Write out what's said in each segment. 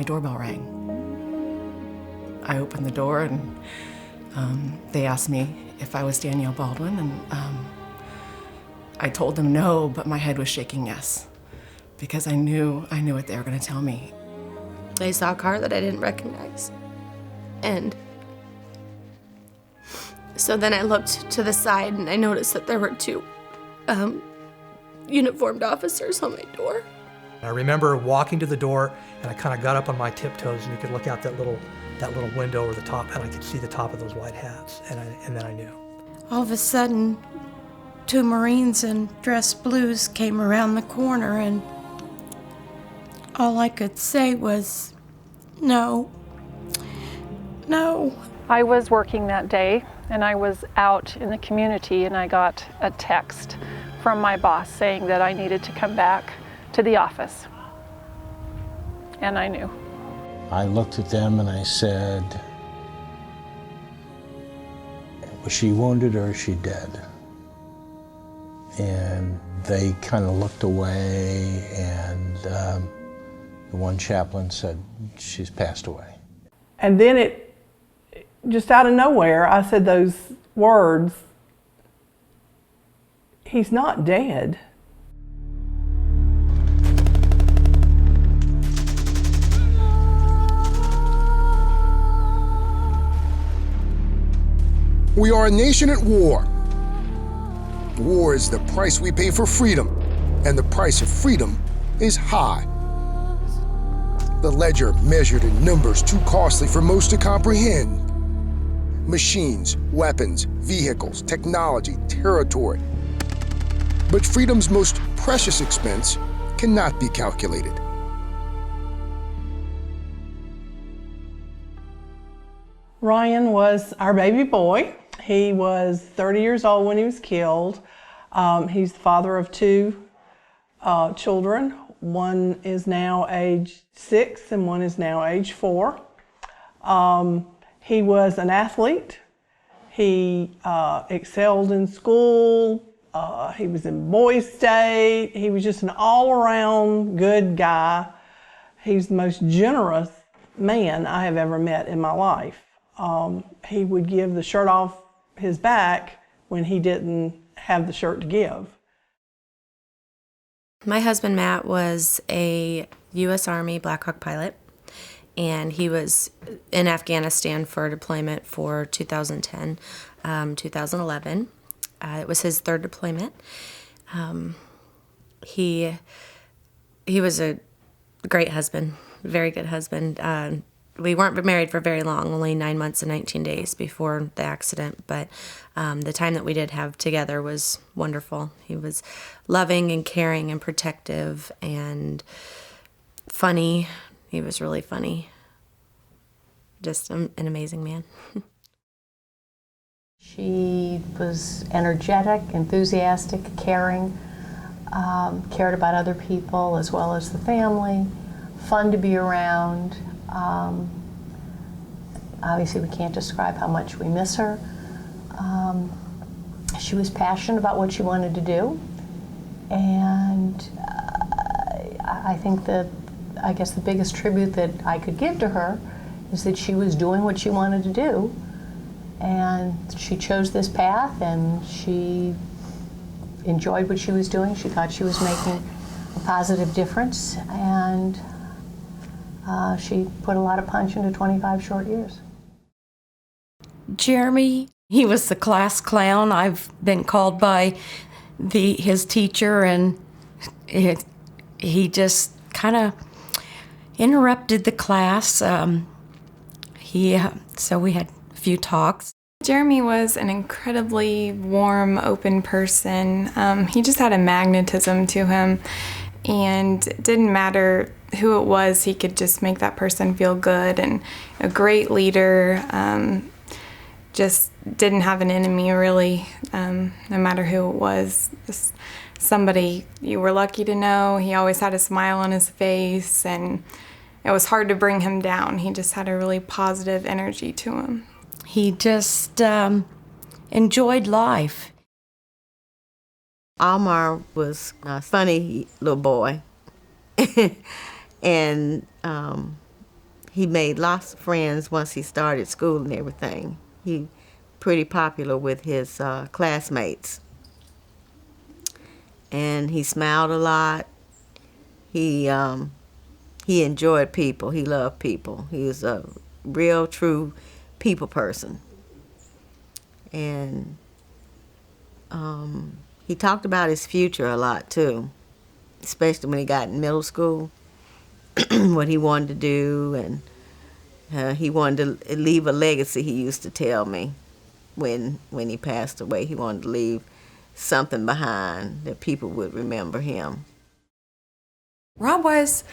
my doorbell rang. I opened the door and they asked me if I was Danielle Baldwin, and I told them no, but my head was shaking yes, because I knew what they were going to tell me. I saw a car that I didn't recognize, and so then I looked to the side and I noticed that there were two uniformed officers on my door. I remember walking to the door, and I kind of got up on my tiptoes, and you could look out that little window over the top, and I could see the top of those white hats, and then I knew. All of a sudden, two Marines in dress blues came around the corner, and all I could say was, no, no. I was working that day, and I was out in the community, and I got a text from my boss saying that I needed to come back to the office, and I knew. I looked at them and I said, was she wounded or is she dead? And they kind of looked away, and the one chaplain said, she's passed away. And then it, just out of nowhere, I said those words, he's not dead. We are a nation at war. War is the price we pay for freedom, and the price of freedom is high. The ledger measured in numbers too costly for most to comprehend. Machines, weapons, vehicles, technology, territory. But freedom's most precious expense cannot be calculated. Ryan was our baby boy. He was 30 years old when he was killed. He's the father of two children. One is now age 6 and one is now age 4. He was an athlete. He excelled in school. He was in Boys State. He was just an all-around good guy. He's the most generous man I have ever met in my life. He would give the shirt off his back when he didn't have the shirt to give. My husband, Matt, was a U.S. Army Black Hawk pilot, and he was in Afghanistan for deployment for 2010, 2011. It was his third deployment. He was a great husband, very good husband. We weren't married for very long, only 9 months and 19 days before the accident, but the time that we did have together was wonderful. He was loving and caring and protective and funny. He was really funny. Just an amazing man. She was energetic, enthusiastic, caring, cared about other people as well as the family, fun to be around. Obviously, we can't describe how much we miss her. She was passionate about what she wanted to do, and I think that, I guess the biggest tribute that I could give to her is that she was doing what she wanted to do, and she chose this path, and she enjoyed what she was doing. She thought she was making a positive difference, and she put a lot of punch into 25 short years. Jeremy, he was the class clown. I've been called by his teacher, and he just kind of interrupted the class. So we had a few talks. Jeremy was an incredibly warm, open person. He just had a magnetism to him, and it didn't matter who it was, he could just make that person feel good, and a great leader. Just didn't have an enemy, really, no matter who it was. Just somebody you were lucky to know. He always had a smile on his face, and it was hard to bring him down. He just had a really positive energy to him. He just enjoyed life. Almar was a funny little boy. And he made lots of friends once he started school and everything. He pretty popular with his classmates. And he smiled a lot. He enjoyed people. He loved people. He was a real, true people person. And he talked about his future a lot, too, especially when he got in middle school, what he wanted to do, and he wanted to leave a legacy, he used to tell me when he passed away. He wanted to leave something behind that people would remember him. Rob was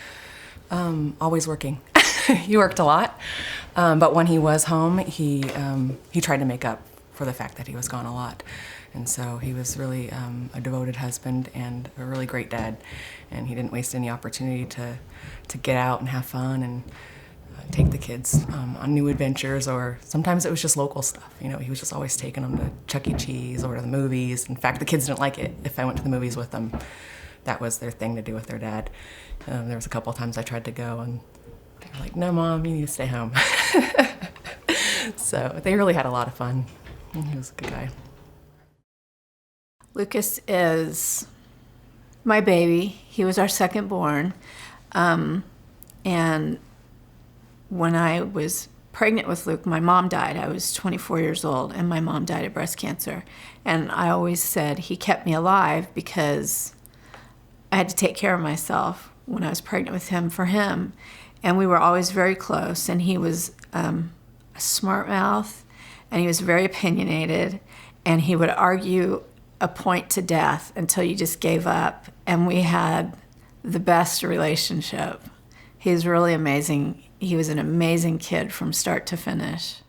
always working. He worked a lot, but when he was home, he tried to make up for the fact that he was gone a lot. And so he was really a devoted husband and a really great dad. And he didn't waste any opportunity to get out and have fun and take the kids on new adventures, or sometimes it was just local stuff. You know, he was just always taking them to Chuck E. Cheese or to the movies. In fact, the kids didn't like it if I went to the movies with them. That was their thing to do with their dad. There was a couple of times I tried to go, and they were like, "No, Mom, you need to stay home." So they really had a lot of fun. He was a good guy. Lucas is my baby. He was our second born. And when I was pregnant with Luke, my mom died. I was 24 years old, and my mom died of breast cancer. And I always said he kept me alive because I had to take care of myself when I was pregnant with him for him. And we were always very close, and he was a smart mouth, and he was very opinionated, and he would argue a point to death until you just gave up. And we had the best relationship. He's really amazing. He was an amazing kid from start to finish.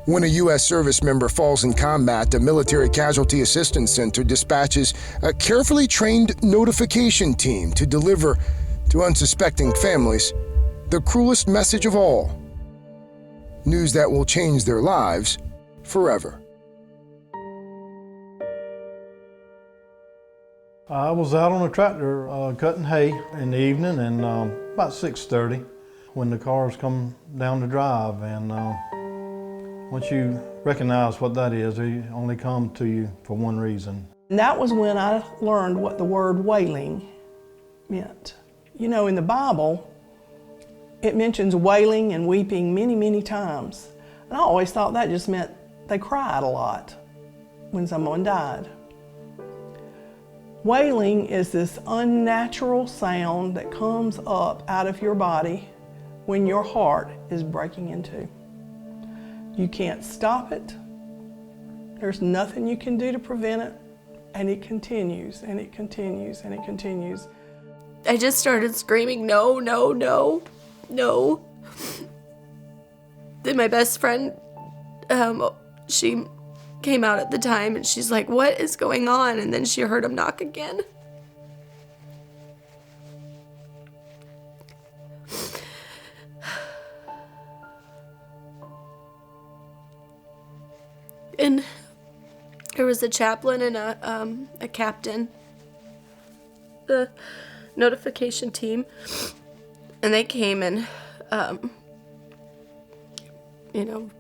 When a U.S. service member falls in combat, the Military Casualty Assistance Center dispatches a carefully trained notification team to deliver to unsuspecting families the cruelest message of all: news that will change their lives forever. I was out on a tractor cutting hay in the evening, and about 6:30 when the cars come down the drive, and once you recognize what that is, they only come to you for one reason. And that was when I learned what the word wailing meant. You know, in the Bible, it mentions wailing and weeping many, many times. And I always thought that just meant they cried a lot when someone died. Wailing is this unnatural sound that comes up out of your body when your heart is breaking in two. You can't stop it. There's nothing you can do to prevent it. And it continues, and it continues, and it continues. I just started screaming, "No, no, no, no." Then my best friend, she came out at the time, and she's like, "What is going on?" And then she heard him knock again. And there was a chaplain and a captain, the notification team, and they came and,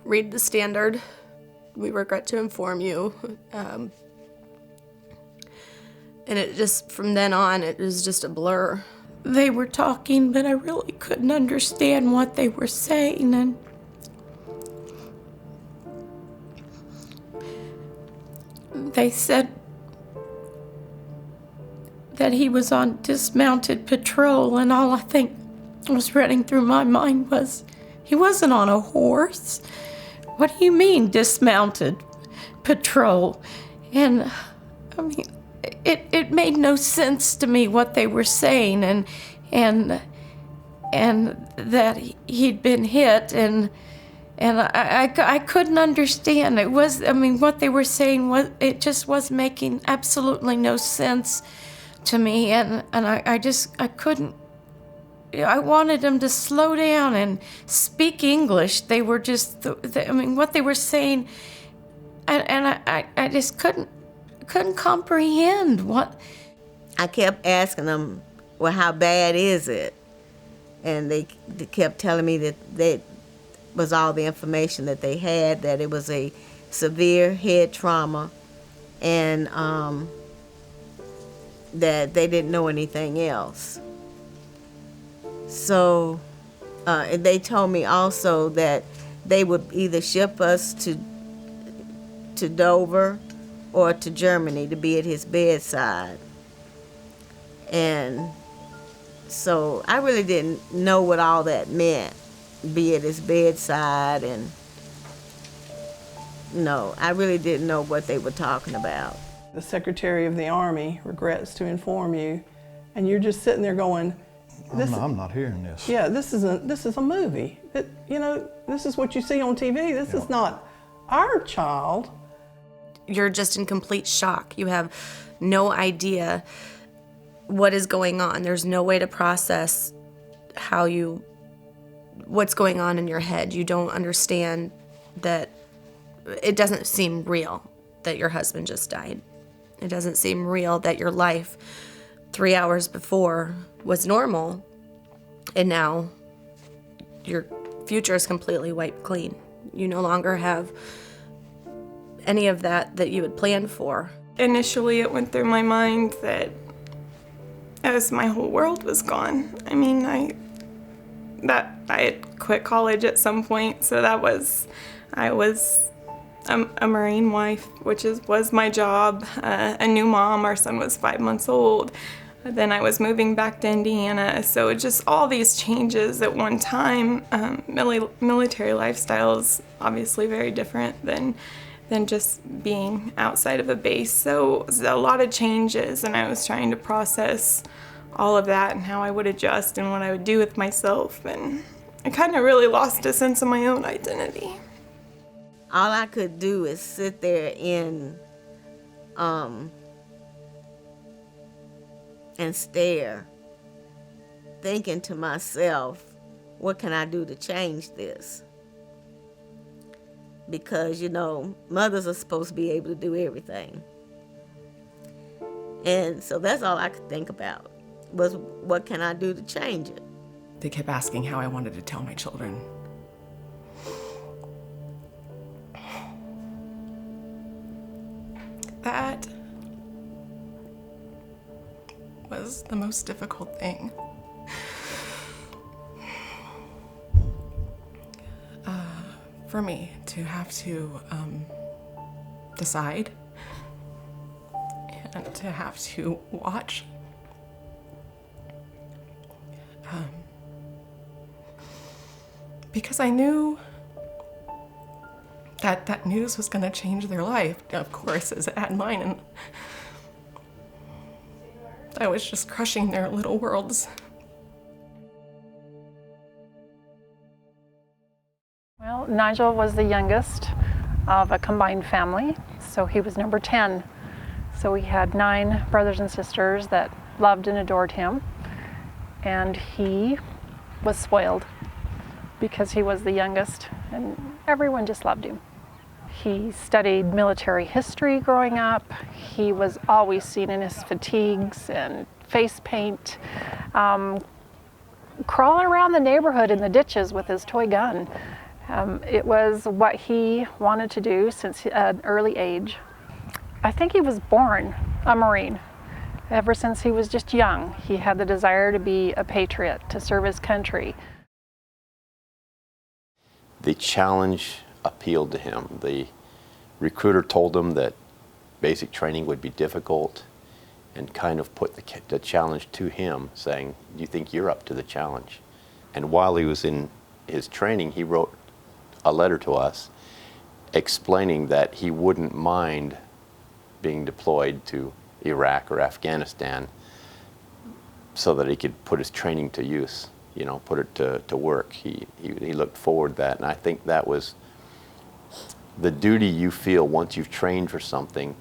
read the standard. "We regret to inform you." And it just, from then on, it was just a blur. They were talking, but I really couldn't understand what they were saying, and they said that he was on dismounted patrol, and all I think was running through my mind was, he wasn't on a horse. What do you mean, dismounted patrol? And, I mean, it made no sense to me what they were saying, and that he'd been hit, and I couldn't understand. It was, I mean, what they were saying was, it just was making absolutely no sense to me, and I couldn't. I wanted them to slow down and speak English. They were just, I mean, what they were saying, and I just couldn't comprehend what. I kept asking them, well, how bad is it? And they kept telling me that was all the information that they had, that it was a severe head trauma, and that they didn't know anything else. So they told me also that they would either ship us to Dover or to Germany to be at his bedside. And so I really didn't know what all that meant, be at his bedside, and no, I really didn't know what they were talking about. The Secretary of the Army regrets to inform you, and you're just sitting there going, I'm not hearing this. Yeah, this is a movie. You know, this is what you see on TV. This is not our child. You're just in complete shock. You have no idea what is going on. There's no way to process what's going on in your head. You don't understand that it doesn't seem real that your husband just died. It doesn't seem real that your life 3 hours before was normal, and now your future is completely wiped clean. You no longer have any of that you had planned for. Initially, it went through my mind that as my whole world was gone. I mean, I had quit college at some point, so I was a Marine wife, which was my job, a new mom. Our son was 5 months old. Then I was moving back to Indiana, so it just all these changes at one time. Military lifestyle is obviously very different than just being outside of a base. So it was a lot of changes, and I was trying to process all of that and how I would adjust and what I would do with myself, and I kind of really lost a sense of my own identity. All I could do is sit there and stare, thinking to myself, what can I do to change this? Because, you know, mothers are supposed to be able to do everything. And so that's all I could think about, was what can I do to change it? They kept asking how I wanted to tell my children. That was the most difficult thing. For me to have to decide and to have to watch. Because I knew that news was going to change their life, of course, as it had mine, and I was just crushing their little worlds. Well, Nigel was the youngest of a combined family, so he was number 10. So we had 9 brothers and sisters that loved and adored him, and he was spoiled because he was the youngest, and everyone just loved him. He studied military history growing up. He was always seen in his fatigues and face paint, crawling around the neighborhood in the ditches with his toy gun. It was what he wanted to do since an early age. I think he was born a Marine. Ever since he was just young, he had the desire to be a patriot, to serve his country. The challenge appealed to him. The recruiter told him that basic training would be difficult and kind of put the challenge to him, saying, do you think you're up to the challenge? And while he was in his training, he wrote a letter to us explaining that he wouldn't mind being deployed to Iraq or Afghanistan so that he could put his training to use, you know, put it to work. He looked forward to that, and I think that was the duty you feel once you've trained for something.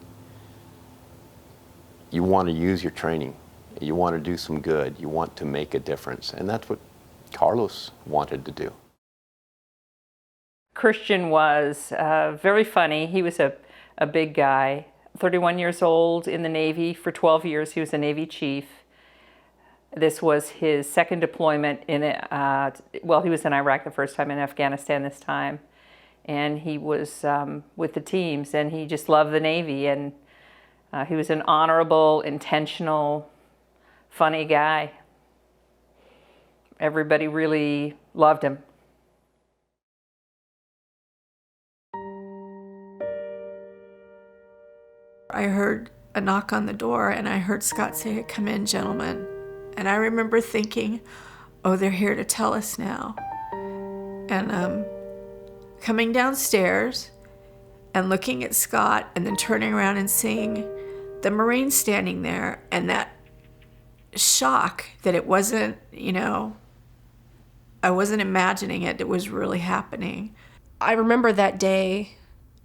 You want to use your training. You want to do some good. You want to make a difference, and that's what Carlos wanted to do. Christian was very funny. He was a big guy, 31 years old, in the Navy. For 12 years, he was a Navy chief. This was his second deployment in well, he was in Iraq the first time, in Afghanistan this time. And he was with the teams, and he just loved the Navy. And he was an honorable, intentional, funny guy. Everybody really loved him. I heard a knock on the door, and I heard Scott say, "Come in, gentlemen." And I remember thinking, oh, they're here to tell us now. And coming downstairs and looking at Scott, and then turning around and seeing the Marine standing there, and that shock that it wasn't, you know, I wasn't imagining it, it was really happening. I remember that day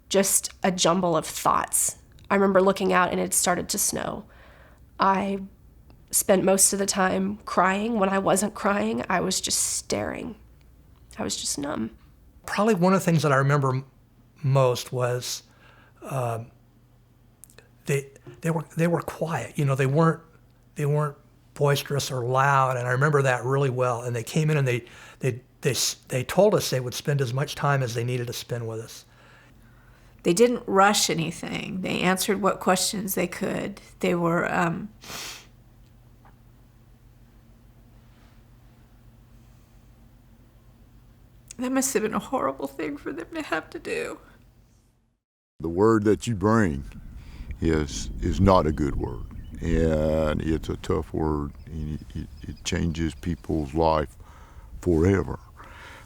just a jumble of thoughts. I remember looking out and it started to snow. I spent most of the time crying. When I wasn't crying, I was just staring. I was just numb. Probably one of the things that I remember most was they were quiet. You know, they weren't boisterous or loud, and I remember that really well. And they came in and they told us they would spend as much time as they needed to spend with us. They didn't rush anything. They answered what questions they could. They were that must have been a horrible thing for them to have to do. The word that you bring is not a good word, and it's a tough word, and it changes people's life forever.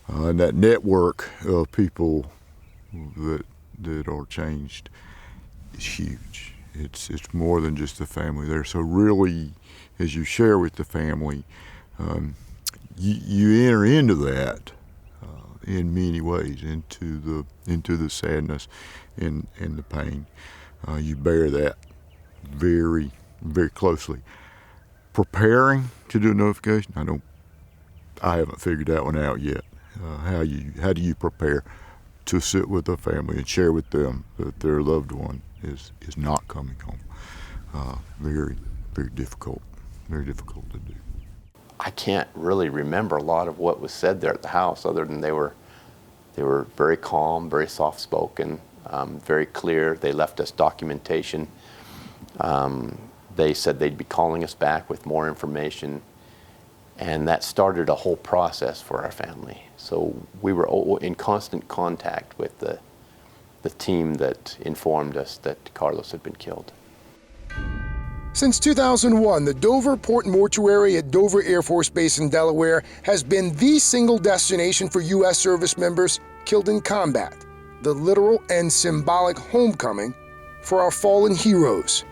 And that network of people that are changed is huge. It's more than just the family there. So really, as you share with the family, you enter into that in many ways, into the sadness and the pain. You bear that very, very closely. Preparing to do a notification, I haven't figured that one out yet. How do you prepare to sit with the family and share with them that their loved one is not coming home? Very, very difficult to do. I can't really remember a lot of what was said there at the house, other than they were very calm, very soft-spoken, very clear. They left us documentation. They said they'd be calling us back with more information, and that started a whole process for our family. So we were in constant contact with the team that informed us that Carlos had been killed. Since 2001, the Dover Port Mortuary at Dover Air Force Base in Delaware has been the single destination for U.S. service members killed in combat, the literal and symbolic homecoming for our fallen heroes,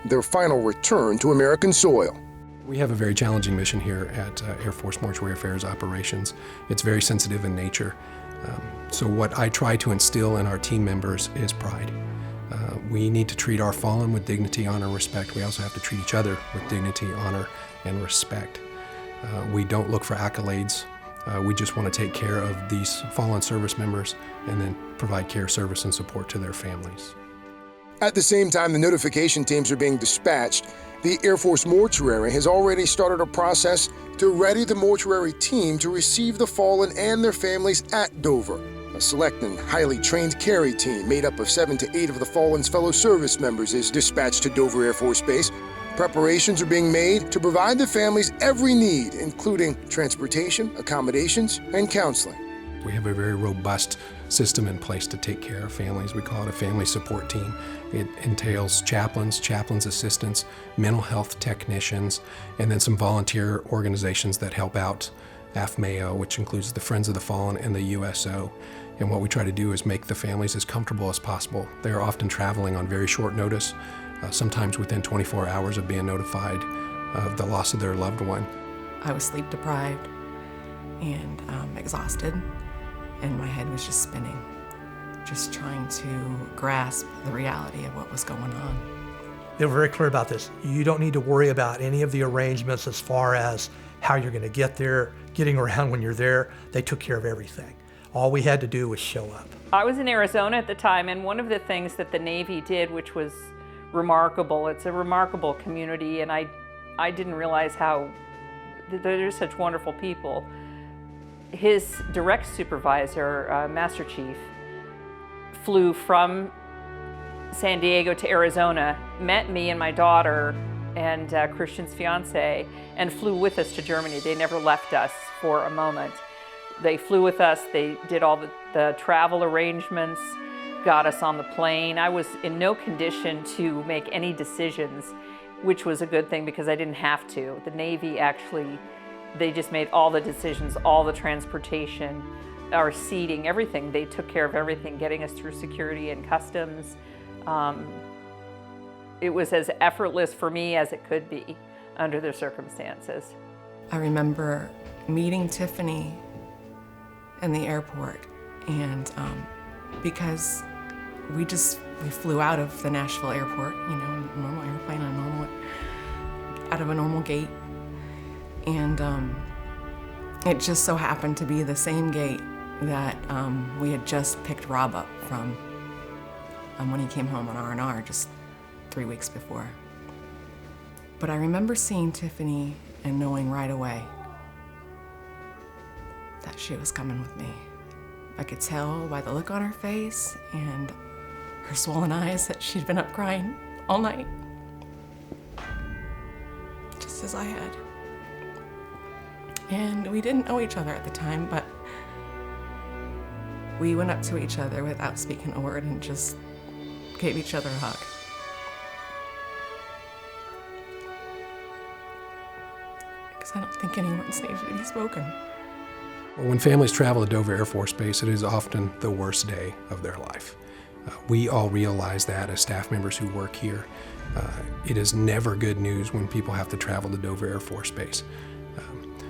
their final return to American soil. We have a very challenging mission here at Air Force Mortuary Affairs Operations. It's very sensitive in nature. So what I try to instill in our team members is pride. We need to treat our fallen with dignity, honor, and respect. We also have to treat each other with dignity, honor, and respect. We don't look for accolades. We just want to take care of these fallen service members and then provide care, service, and support to their families. At the same time the notification teams are being dispatched, the Air Force Mortuary has already started a process to ready the mortuary team to receive the fallen and their families at Dover. A select and highly trained carry team made up of 7 to 8 of the fallen's fellow service members is dispatched to Dover Air Force Base. Preparations are being made to provide the families every need, including transportation, accommodations, and counseling. We have a very robust system in place to take care of families. We call it a family support team. It entails chaplains, chaplains' assistants, mental health technicians, and then some volunteer organizations that help out AFMAO, which includes the Friends of the Fallen and the USO. And what we try to do is make the families as comfortable as possible. They are often traveling on very short notice, sometimes within 24 hours of being notified of the loss of their loved one. I was sleep deprived and exhausted, and my head was just spinning, just trying to grasp the reality of what was going on. They were very clear about this. You don't need to worry about any of the arrangements as far as how you're going to get there, getting around when you're there. They took care of everything. All we had to do was show up. I was in Arizona at the time, and one of the things that the Navy did, which was remarkable, it's a remarkable community, and I didn't realize how they're such wonderful people. His direct supervisor, Master Chief, flew from San Diego to Arizona, met me and my daughter and Christian's fiance, and flew with us to Germany. They never left us for a moment. They flew with us, they did all the travel arrangements, got us on the plane. I was in no condition to make any decisions, which was a good thing because I didn't have to. The Navy actually, they just made all the decisions, all the transportation, our seating, everything. They took care of everything, getting us through security and customs. It was as effortless for me as it could be under the circumstances. I remember meeting Tiffany in the airport, and because we flew out of the Nashville airport, you know, a normal airplane, out of a normal gate, and it just so happened to be the same gate that we had just picked Rob up from when he came home on R&R just 3 weeks before. But I remember seeing Tiffany and knowing right away that she was coming with me. I could tell by the look on her face and her swollen eyes that she'd been up crying all night, just as I had. And we didn't know each other at the time, but we went up to each other without speaking a word and just gave each other a hug. Because I don't think any words needed to be spoken. When families travel to Dover Air Force Base, it is often the worst day of their life. We all realize that as staff members who work here. It is never good news when people have to travel to Dover Air Force Base.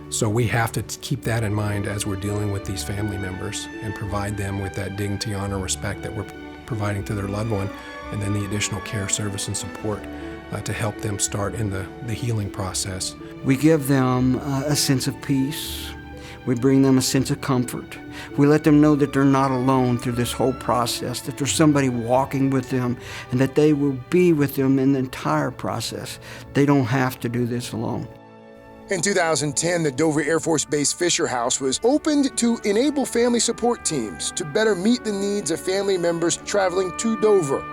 So we have to keep that in mind as we're dealing with these family members and provide them with that dignity, honor, respect that we're providing to their loved one, and then the additional care, service, and support to help them start in the healing process. We give them a sense of peace. We bring them a sense of comfort. We let them know that they're not alone through this whole process, that there's somebody walking with them, and that they will be with them in the entire process. They don't have to do this alone. In 2010, the Dover Air Force Base Fisher House was opened to enable family support teams to better meet the needs of family members traveling to Dover.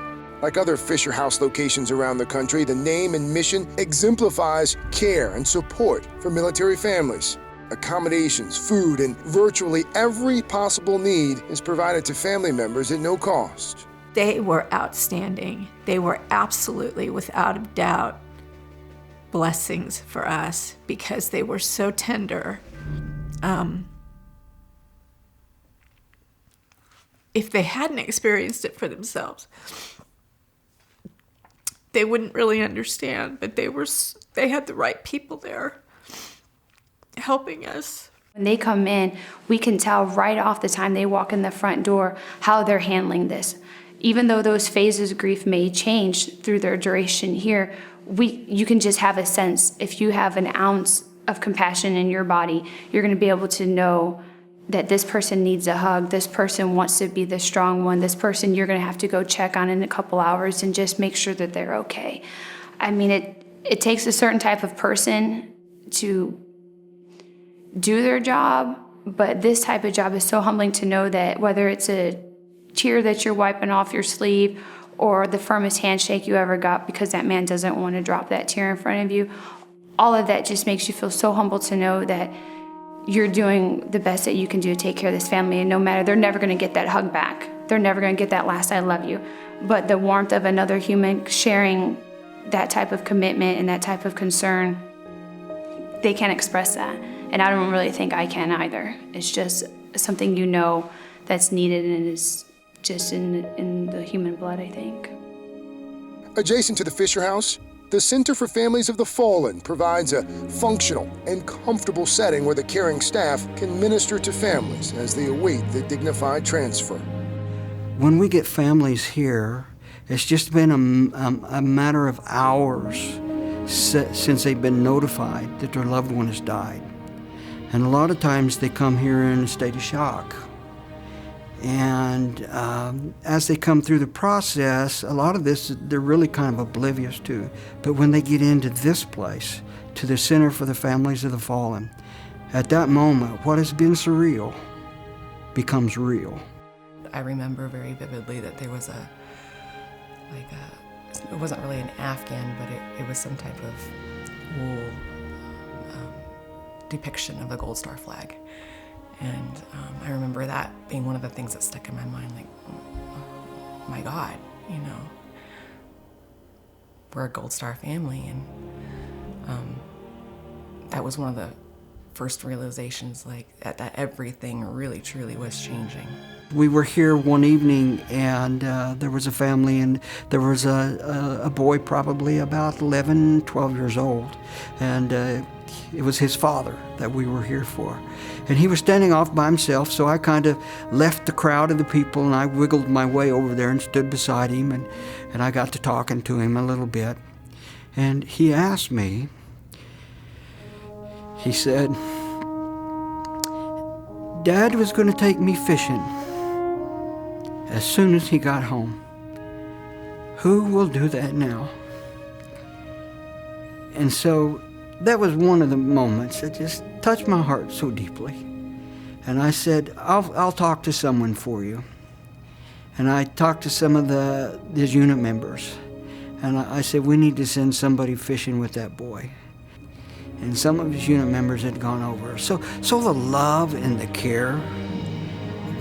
Like other Fisher House locations around the country, the name and mission exemplifies care and support for military families. Accommodations, food, and virtually every possible need is provided to family members at no cost. They were outstanding. They were absolutely, without a doubt, blessings for us because they were so tender. If they hadn't experienced it for themselves, they wouldn't really understand, but they had the right people there helping us. When they come in, we can tell right off the time they walk in the front door how they're handling this. Even though those phases of grief may change through their duration here, you can just have a sense. If you have an ounce of compassion in your body, you're going to be able to know that this person needs a hug, this person wants to be the strong one, this person you're going to have to go check on in a couple hours and just make sure that they're okay. I mean, it takes a certain type of person to do their job, but this type of job is so humbling to know that whether it's a tear that you're wiping off your sleeve or the firmest handshake you ever got because that man doesn't want to drop that tear in front of you, all of that just makes you feel so humble to know that you're doing the best that you can do to take care of this family, and no matter, they're never going to get that hug back. They're never going to get that last I love you. But the warmth of another human sharing that type of commitment and that type of concern, they can't express that. And I don't really think I can either. It's just something you know that's needed and is just in the human blood, I think. Adjacent to the Fisher House, the Center for Families of the Fallen provides a functional and comfortable setting where the caring staff can minister to families as they await the dignified transfer. When we get families here, it's just been a matter of hours since they've been notified that their loved one has died. And a lot of times they come here in a state of shock. And as they come through the process, a lot of this they're really kind of oblivious to. But when they get into this place, to the Center for the Families of the Fallen, at that moment, what has been surreal becomes real. I remember very vividly that there was it wasn't really an Afghan, but it was some type of wool depiction of the Gold Star flag. And I remember that being one of the things that stuck in my mind, like, oh my God, you know, we're a Gold Star family. And that was one of the first realizations, like, that everything really, truly was changing. We were here one evening, and there was a family, and there was a boy probably about 11, 12 years old, and it was his father that we were here for. And he was standing off by himself, so I kind of left the crowd of the people, and I wiggled my way over there and stood beside him, and I got to talking to him a little bit. And he asked me, he said, Dad was going to take me fishing as soon as he got home. Who will do that now? And so that was one of the moments that just touched my heart so deeply. And I said, I'll talk to someone for you. And I talked to some of his unit members. And I said, we need to send somebody fishing with that boy. And some of his unit members had gone over. So the love and the care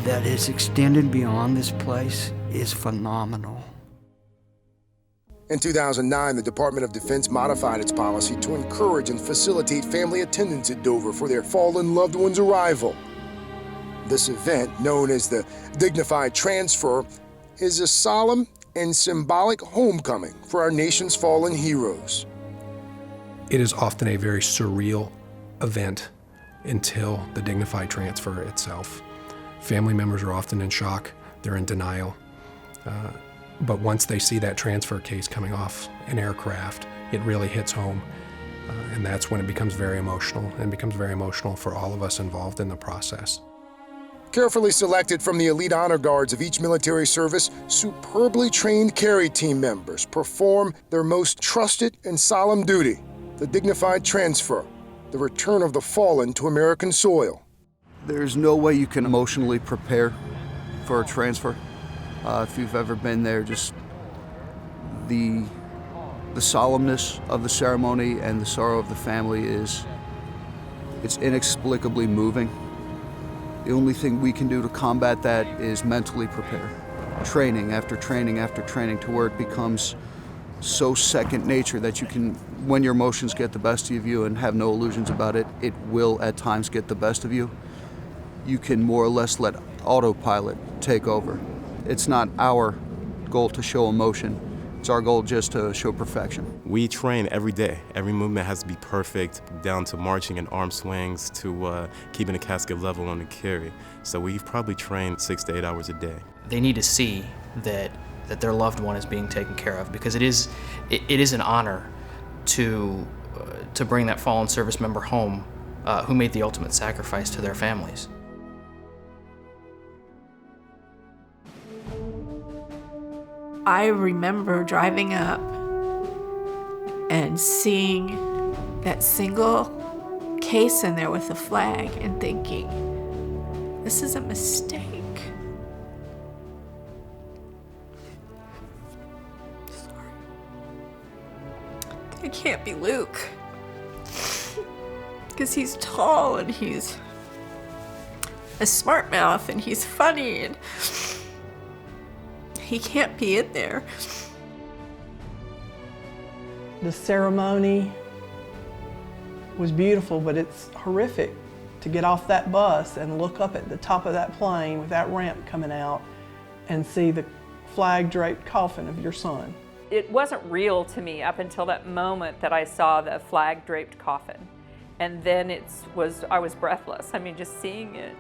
that is extended beyond this place is phenomenal. In 2009, the Department of Defense modified its policy to encourage and facilitate family attendance at Dover for their fallen loved ones' arrival. This event, known as the dignified transfer, is a solemn and symbolic homecoming for our nation's fallen heroes. It is often a very surreal event until the dignified transfer itself. Family members are often in shock, they're in denial. But once they see that transfer case coming off an aircraft, it really hits home. And that's when it becomes very emotional, and becomes very emotional for all of us involved in the process. Carefully selected from the elite honor guards of each military service, superbly trained carry team members perform their most trusted and solemn duty, the dignified transfer, the return of the fallen to American soil. There's no way you can emotionally prepare for a transfer. If you've ever been there, just the solemnness of the ceremony and the sorrow of the family it's inexplicably moving. The only thing we can do to combat that is mentally prepare. Training after training after training to where it becomes so second nature that you can, when your emotions get the best of you and have no illusions about it, it will at times get the best of you. You can more or less let autopilot take over. It's not our goal to show emotion. It's our goal just to show perfection. We train every day. Every movement has to be perfect, down to marching and arm swings, to keeping the casket level on the carry. So we've probably trained 6 to 8 hours a day. They need to see that their loved one is being taken care of, because it is an honor to bring that fallen service member home who made the ultimate sacrifice to their families. I remember driving up and seeing that single case in there with the flag and thinking, this is a mistake. Sorry. It can't be Luke. Because he's tall and he's a smart mouth and he's funny and he can't be in there. The ceremony was beautiful, but it's horrific to get off that bus and look up at the top of that plane with that ramp coming out and see the flag-draped coffin of your son. It wasn't real to me up until that moment that I saw the flag-draped coffin. And then I was breathless. I mean, just seeing it,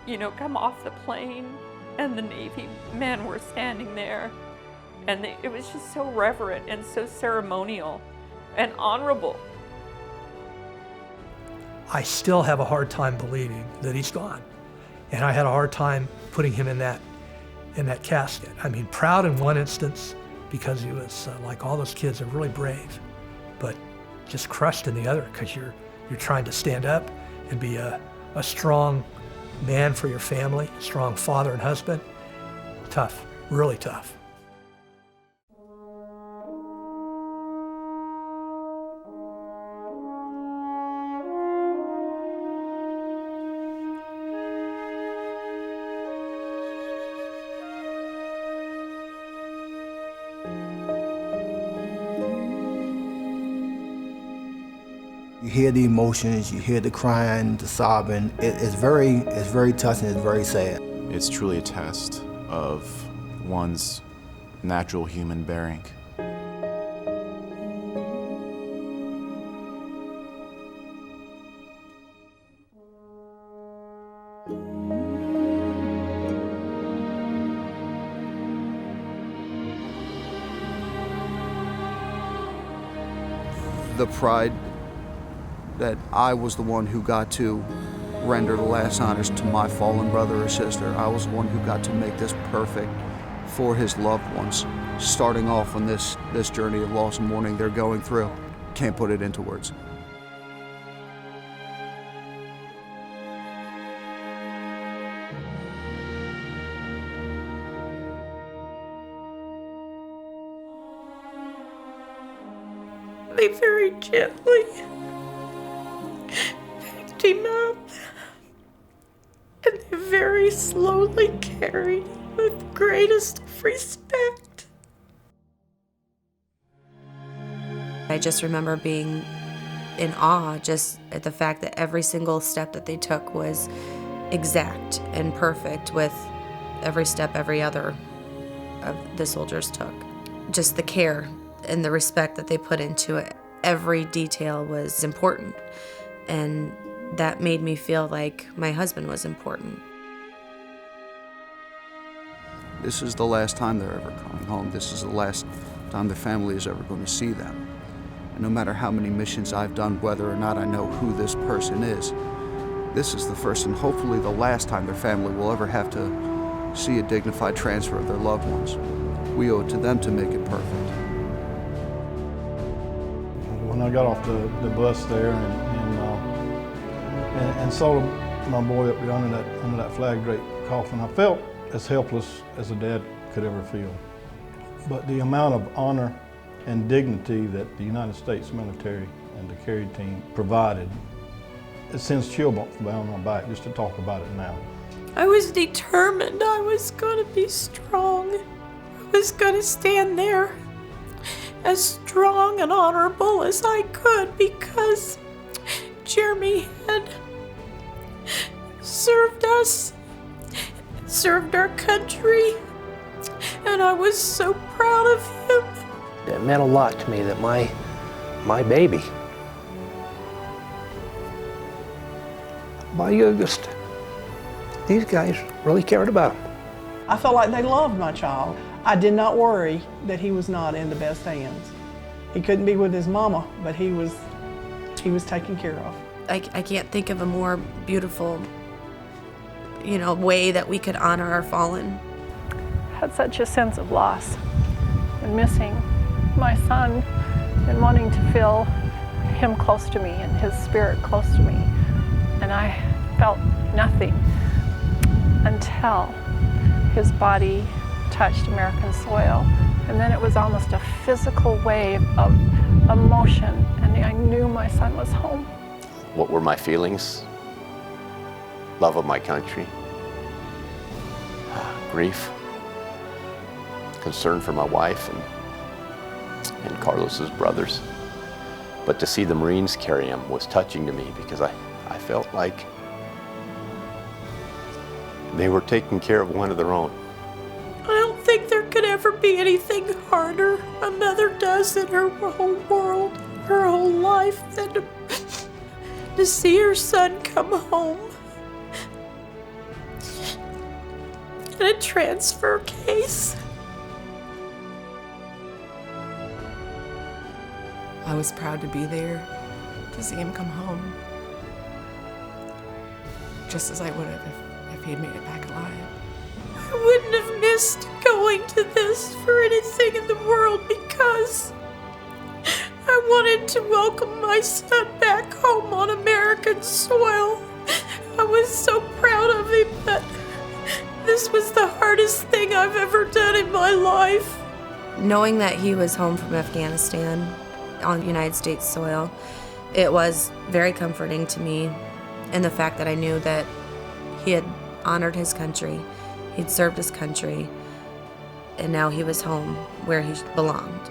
you know, come off the plane, and the Navy men were standing there. And it was just so reverent and so ceremonial and honorable. I still have a hard time believing that he's gone. And I had a hard time putting him in that casket. I mean, proud in one instance because he was, like all those kids, are really brave, but just crushed in the other because you're trying to stand up and be a strong man for your family, a strong father and husband. Tough, really tough. You hear the emotions, you hear the crying, the sobbing. It's very touching, it's very sad. It's truly a test of one's natural human bearing. The pride that I was the one who got to render the last honors to my fallen brother or sister. I was the one who got to make this perfect for his loved ones. Starting off on this journey of loss and mourning they're going through. Can't put it into words. They very gently picked him up, and they very slowly carried him with the greatest of respect. I just remember being in awe just at the fact that every single step that they took was exact and perfect, with every step every other of the soldiers took. Just the care and the respect that they put into it. Every detail was important, and that made me feel like my husband was important. This is the last time they're ever coming home. This is the last time their family is ever going to see them. And no matter how many missions I've done, whether or not I know who this person is, this is the first and hopefully the last time their family will ever have to see a dignified transfer of their loved ones. We owe it to them to make it perfect. When I got off the bus there and saw my boy up there under that flag draped coffin, I felt as helpless as a dad could ever feel. But the amount of honor and dignity that the United States military and the Kerry team provided, it sends chill bumps down my back just to talk about it now. I was determined I was going to be strong. I was going to stand there as strong and honorable as I could, because Jeremy had served us, served our country, and I was so proud of him. It meant a lot to me that my baby, my youngest, these guys really cared about him. I felt like they loved my child. I did not worry that he was not in the best hands. He couldn't be with his mama, but he was taken care of. I can't think of a more beautiful, way that we could honor our fallen. Had such a sense of loss and missing my son and wanting to feel him close to me and his spirit close to me. And I felt nothing until his body touched American soil. And then it was almost a physical wave of emotion, and I knew my son was home. What were my feelings? Love of my country, grief, concern for my wife and Carlos's brothers. But to see the Marines carry him was touching to me because I felt like they were taking care of one of their own. I don't think there could ever be anything harder a mother does in her whole world, her whole life, than to see her son come home in a transfer case. I was proud to be there to see him come home, just as I would have if he had made it back alive. I wouldn't have missed going to this for anything in the world because I wanted to welcome my son back home on American soil. I was so proud of him, but this was the hardest thing I've ever done in my life. Knowing that he was home from Afghanistan on United States soil, it was very comforting to me, and the fact that I knew that he had honored his country, he'd served his country, and now he was home where he belonged.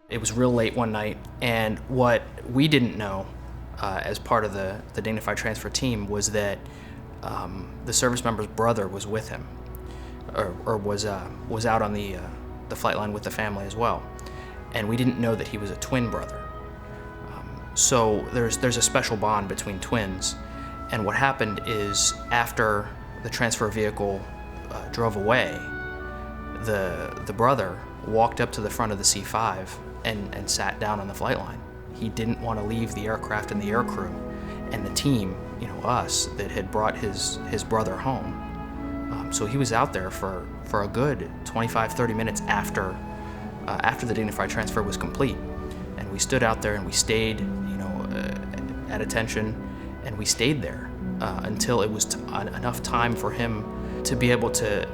It was real late one night, and what we didn't know as part of the dignified transfer team was that the service member's brother was with him, or was out on the flight line with the family as well, and we didn't know that he was a twin brother. So there's a special bond between twins, and what happened is after the transfer vehicle drove away, the brother walked up to the front of the C-5 and sat down on the flight line. He didn't want to leave the aircraft and the aircrew and the team, us, that had brought his brother home. So he was out there for a good 25-30 minutes after the dignified transfer was complete. And we stood out there and we stayed, at attention, and we stayed there until it was enough time for him to be able to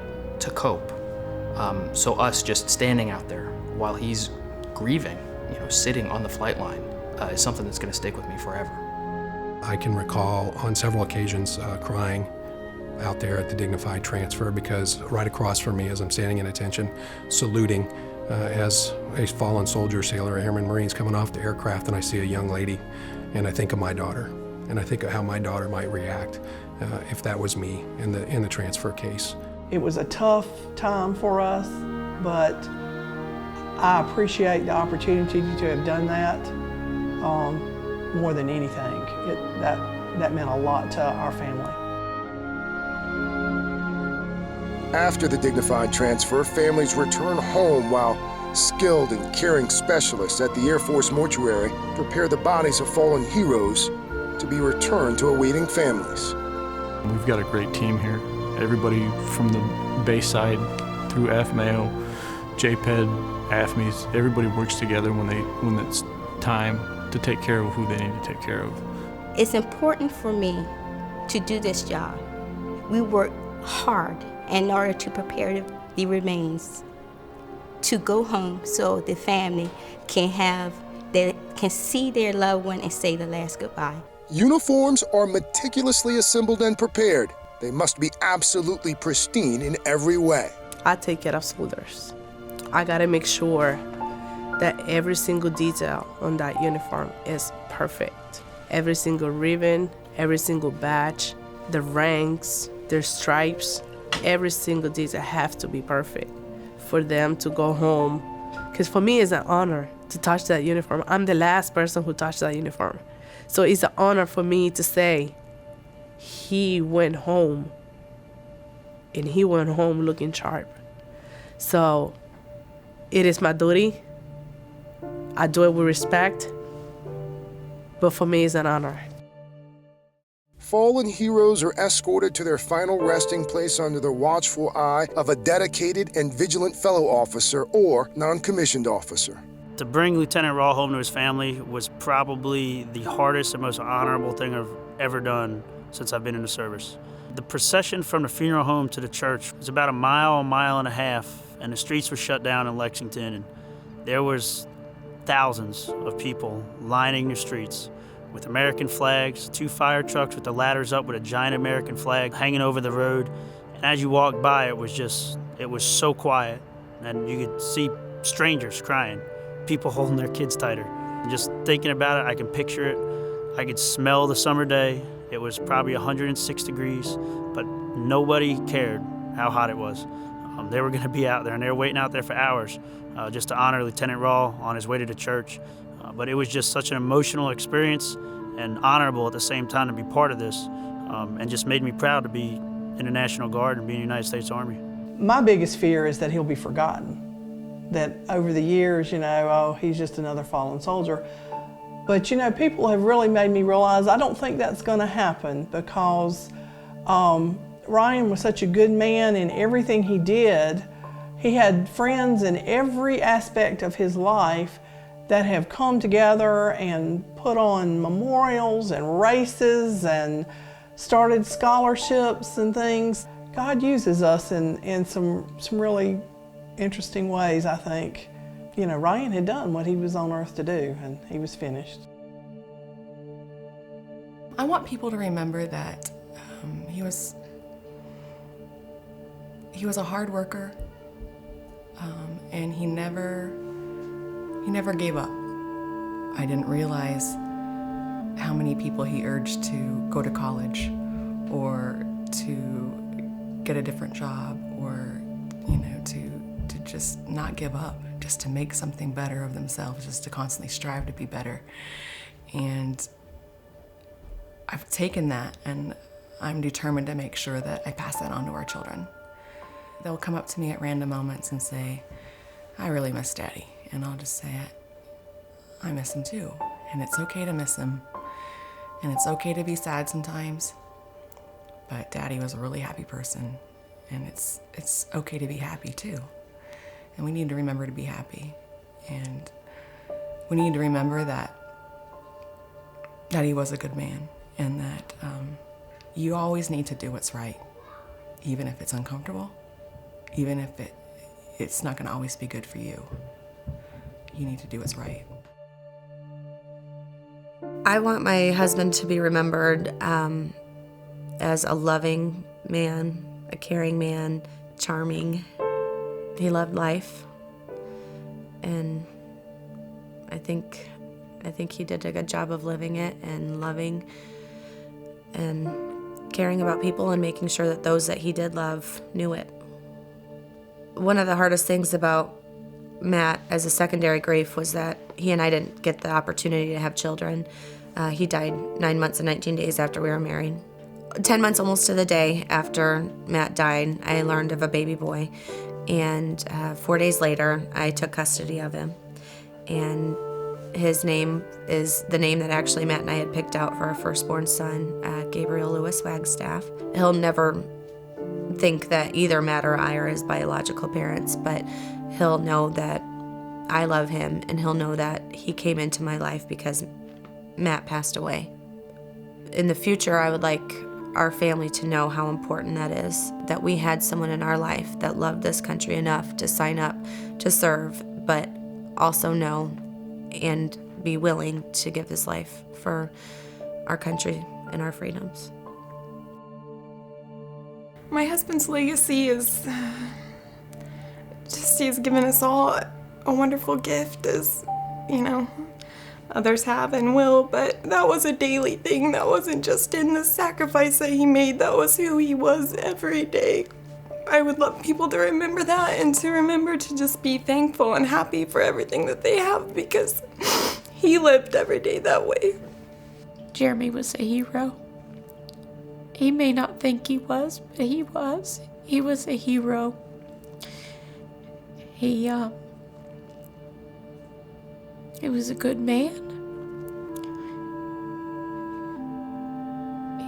cope. So us just standing out there while he's grieving, sitting on the flight line, is something that's going to stick with me forever. I can recall on several occasions crying out there at the dignified transfer because right across from me as I'm standing in attention, saluting as a fallen soldier, sailor, airman, Marines coming off the aircraft, and I see a young lady, and I think of my daughter, and I think of how my daughter might react if that was me in the transfer case. It was a tough time for us, but I appreciate the opportunity to have done that more than anything. That meant a lot to our family. After the dignified transfer, families return home while skilled and caring specialists at the Air Force mortuary prepare the bodies of fallen heroes to be returned to awaiting families. We've got a great team here. Everybody from the base side through AFMAO, JPED, AFMES, everybody works together when it's time to take care of who they need to take care of. It's important for me to do this job. We work hard in order to prepare the remains to go home so the family can see their loved one and say the last goodbye. Uniforms are meticulously assembled and prepared. They must be absolutely pristine in every way. I take care of soldiers. I gotta make sure that every single detail on that uniform is perfect. Every single ribbon, every single badge, the ranks, their stripes, every single detail have to be perfect for them to go home. Because for me, it's an honor to touch that uniform. I'm the last person who touched that uniform. So it's an honor for me to say, he went home, and he went home looking sharp. So it is my duty. I do it with respect, but for me, it's an honor. fallen heroes are escorted to their final resting place under the watchful eye of a dedicated and vigilant fellow officer or non-commissioned officer. To bring Lieutenant Rawl home to his family was probably the hardest and most honorable thing I've ever done since I've been in the service. The procession from the funeral home to the church was about a mile and a half, and the streets were shut down in Lexington, and there was thousands of people lining the streets with American flags, 2 fire trucks with the ladders up with a giant American flag hanging over the road. And as you walked by, it was so quiet, and you could see strangers crying, people holding their kids tighter. And just thinking about it, I can picture it. I could smell the summer day. It was probably 106 degrees, but nobody cared how hot it was. They were going to be out there, and they were waiting out there for hours just to honor Lieutenant Rawl on his way to the church. But it was just such an emotional experience and honorable at the same time to be part of this, and just made me proud to be in the National Guard and be in the United States Army. My biggest fear is that he'll be forgotten. That over the years, oh, he's just another fallen soldier. But people have really made me realize I don't think that's going to happen, because Ryan was such a good man in everything he did. He had friends in every aspect of his life that have come together and put on memorials and races and started scholarships and things. God uses us in some really interesting ways, I think. Ryan had done what he was on earth to do, and he was finished. I want people to remember that he was a hard worker, and he never gave up. I didn't realize how many people he urged to go to college or to get a different job, or to just not give up, just to make something better of themselves, just to constantly strive to be better. And I've taken that, and I'm determined to make sure that I pass that on to our children. They'll come up to me at random moments and say, I really miss Daddy. And I'll just say, I miss him too. And it's okay to miss him. And it's okay to be sad sometimes. But Daddy was a really happy person. And it's okay to be happy too. And we need to remember to be happy. And we need to remember that he was a good man, and that you always need to do what's right, even if it's uncomfortable, even if it's not gonna always be good for you. You need to do what's right. I want my husband to be remembered as a loving man, a caring man, charming. He loved life, and I think he did a good job of living it and loving and caring about people and making sure that those that he did love knew it. One of the hardest things about Matt as a secondary grief was that he and I didn't get the opportunity to have children. He died 9 months and 19 days after we were married. 10 months almost to the day after Matt died, I learned of a baby boy. And 4 days later, I took custody of him. And his name is the name that actually Matt and I had picked out for our firstborn son, Gabriel Lewis Wagstaff. He'll never think that either Matt or I are his biological parents, but he'll know that I love him, and he'll know that he came into my life because Matt passed away. In the future, I would like our family to know how important that is, that we had someone in our life that loved this country enough to sign up to serve, but also know and be willing to give his life for our country and our freedoms. My husband's legacy is just, he's given us all a wonderful gift, as others have and will, but that was a daily thing. That wasn't just in the sacrifice that he made. That was who he was every day. I would love people to remember that, and to remember to just be thankful and happy for everything that they have, because he lived every day that way. Jeremy was a hero. He may not think he was, but he was. He was a hero. He was a good man.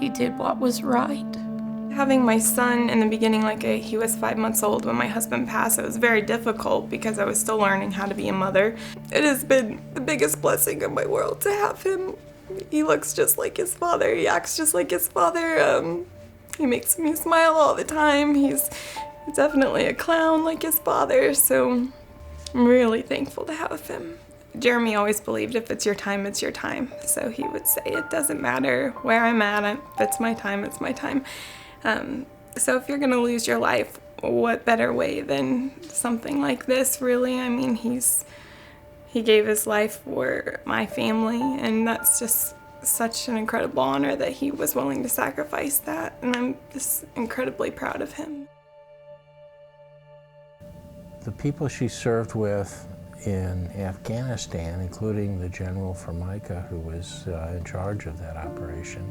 he did what was right. Having my son in the beginning, he was 5 months old when my husband passed, it was very difficult because I was still learning how to be a mother. It has been the biggest blessing of my world to have him. He looks just like his father, he acts just like his father. He makes me smile all the time. He's definitely a clown like his father, so I'm really thankful to have him. Jeremy always believed if it's your time, it's your time. So he would say, it doesn't matter where I'm at, if it's my time, it's my time. So if you're gonna lose your life, what better way than something like this, really? I mean, he gave his life for my family, and that's just such an incredible honor that he was willing to sacrifice that, and I'm just incredibly proud of him. The people she served with in Afghanistan, including the general Formica, who was in charge of that operation,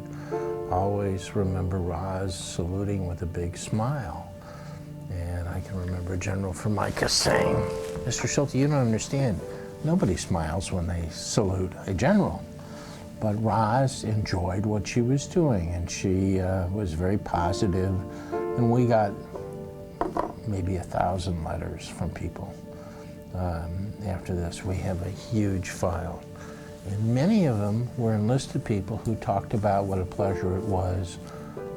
always remember Roz saluting with a big smile. And I can remember General Formica saying, "Mr. Schulte, you don't understand. Nobody smiles when they salute a general." But Roz enjoyed what she was doing, and she was very positive. And we got maybe 1,000 letters from people. After this, we have a huge file. And many of them were enlisted people who talked about what a pleasure it was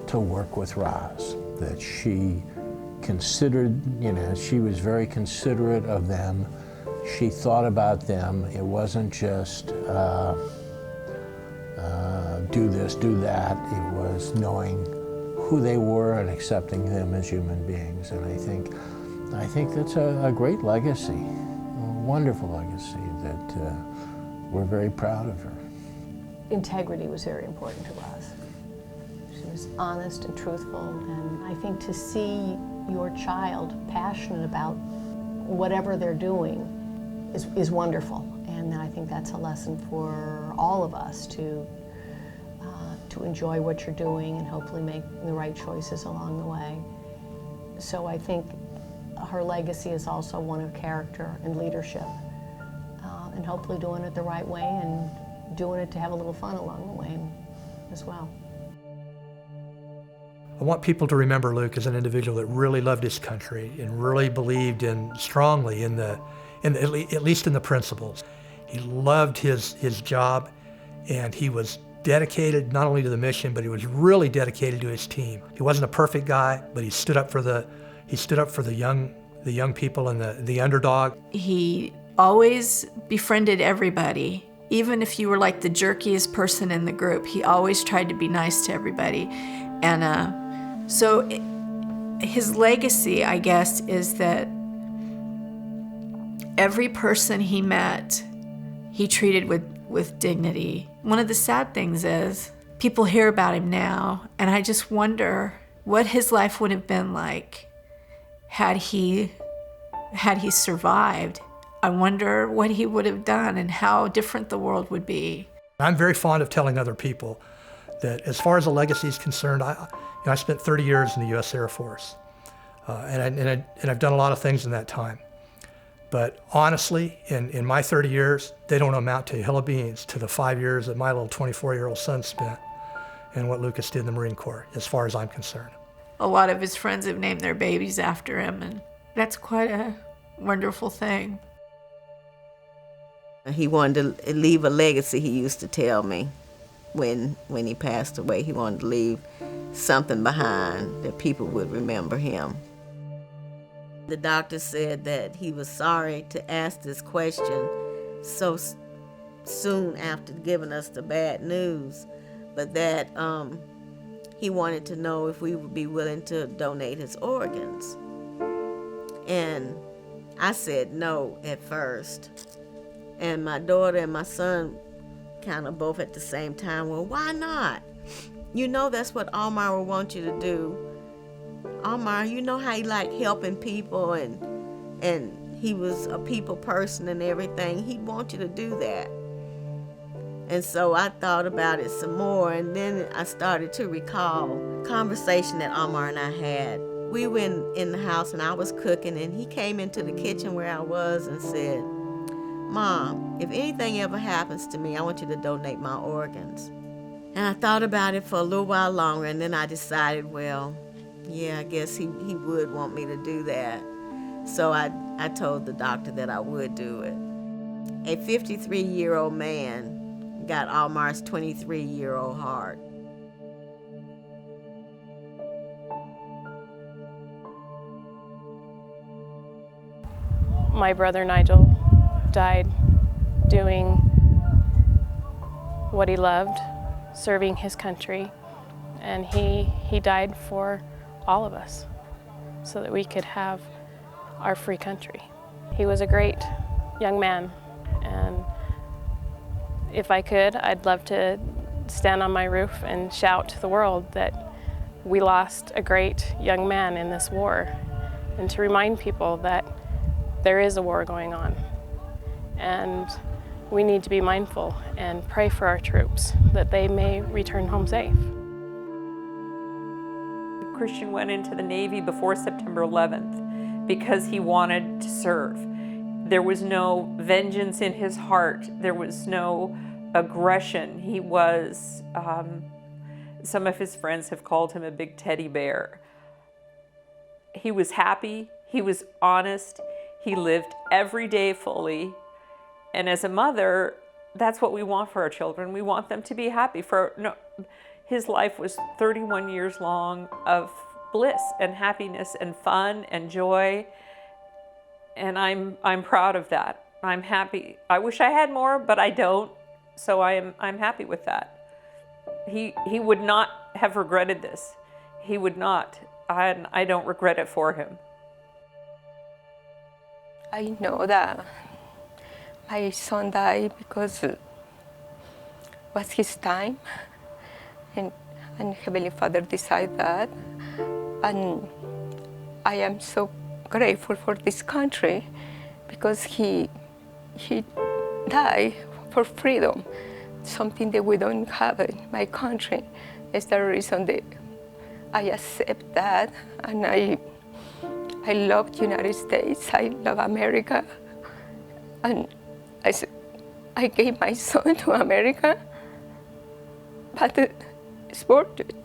to work with Roz, that she considered, she was very considerate of them. She thought about them. It wasn't just do this, do that. It was knowing who they were and accepting them as human beings. And I think that's a great legacy, a wonderful legacy that we're very proud of her. Integrity was very important to us. She was honest and truthful, and I think to see your child passionate about whatever they're doing is wonderful. And I think that's a lesson for all of us to enjoy what you're doing and hopefully make the right choices along the way. So I think her legacy is also one of character and leadership, and hopefully doing it the right way and doing it to have a little fun along the way as well. I want people to remember Luke as an individual that really loved his country and really believed strongly in at least in the principles. He loved his job, and he was dedicated not only to the mission, but he was really dedicated to his team. He wasn't a perfect guy, but he stood up for the young people and the underdog. He always befriended everybody. Even if you were like the jerkiest person in the group, he always tried to be nice to everybody. And so his legacy, I guess, is that every person he met, he treated with dignity. One of the sad things is people hear about him now, and I just wonder what his life would have been like had he survived. I wonder what he would have done and how different the world would be. I'm very fond of telling other people that as far as a legacy is concerned, I spent 30 years in the U.S. Air Force, and I've done a lot of things in that time. But honestly, in my 30 years, they don't amount to a hill of beans to the 5 years that my little 24-year-old son spent and what Lucas did in the Marine Corps, as far as I'm concerned. A lot of his friends have named their babies after him, and that's quite a wonderful thing. He wanted to leave a legacy, he used to tell me. When he passed away, he wanted to leave something behind that people would remember him. The doctor said that he was sorry to ask this question so soon after giving us the bad news, but that he wanted to know if we would be willing to donate his organs. And I said no at first. And my daughter and my son kind of both at the same time, well, why not? You know that's what Omar would want you to do. Omar, you know how he liked helping people and he was a people person and everything. He'd want you to do that. And so I thought about it some more, and then I started to recall a conversation that Omar and I had. We went in the house and I was cooking, and he came into the kitchen where I was and said, "Mom, if anything ever happens to me, I want you to donate my organs." And I thought about it for a little while longer, and then I decided, well, yeah, I guess he would want me to do that. So I told the doctor that I would do it. A 53-year-old man got Almar's 23-year-old heart. My brother Nigel died doing what he loved, serving his country, and he died for all of us so that we could have our free country. He was a great young man, and if I could, I'd love to stand on my roof and shout to the world that we lost a great young man in this war, and to remind people that there is a war going on, and we need to be mindful and pray for our troops that they may return home safe. Christian went into the Navy before September 11th because he wanted to serve. There was no vengeance in his heart. There was no aggression. He was, some of his friends have called him a big teddy bear. He was happy, he was honest, he lived every day fully. And as a mother, that's what we want for our children. We want them to be happy. His life was 31 years long of bliss and happiness and fun and joy. And I'm proud of that. I'm happy. I wish I had more, but I don't. So I'm happy with that. He would not have regretted this. He would not. I don't regret it for him. I know that my son died because it was his time, and Heavenly Father decided that, and I am so grateful for this country because he died for freedom, something that we don't have in my country. It's the reason that I accept that, and I love the United States, I love America, and I gave my son to America, but it's worth it.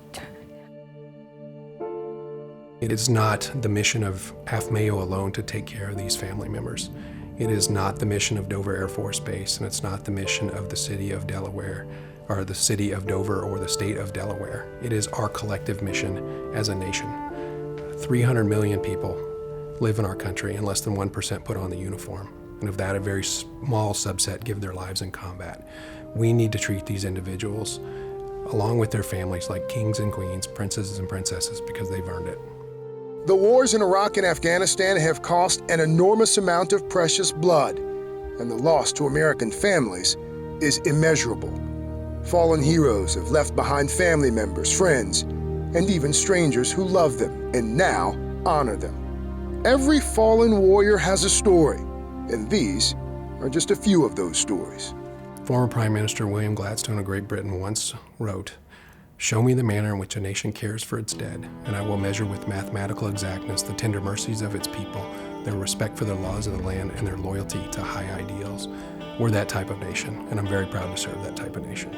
It is not the mission of AF Mayo alone to take care of these family members. It is not the mission of Dover Air Force Base, and it's not the mission of the city of Delaware, or the city of Dover, or the state of Delaware. It is our collective mission as a nation. 300 million people live in our country, and less than 1% put on the uniform. And of that, a very small subset give their lives in combat. We need to treat these individuals, along with their families, like kings and queens, princesses and princesses, because they've earned it. The wars in Iraq and Afghanistan have cost an enormous amount of precious blood, and the loss to American families is immeasurable. Fallen heroes have left behind family members, friends, and even strangers who love them and now honor them. Every fallen warrior has a story, and these are just a few of those stories. Former Prime Minister William Gladstone of Great Britain once wrote, "Show me the manner in which a nation cares for its dead, and I will measure with mathematical exactness the tender mercies of its people, their respect for the laws of the land, and their loyalty to high ideals." We're that type of nation, and I'm very proud to serve that type of nation.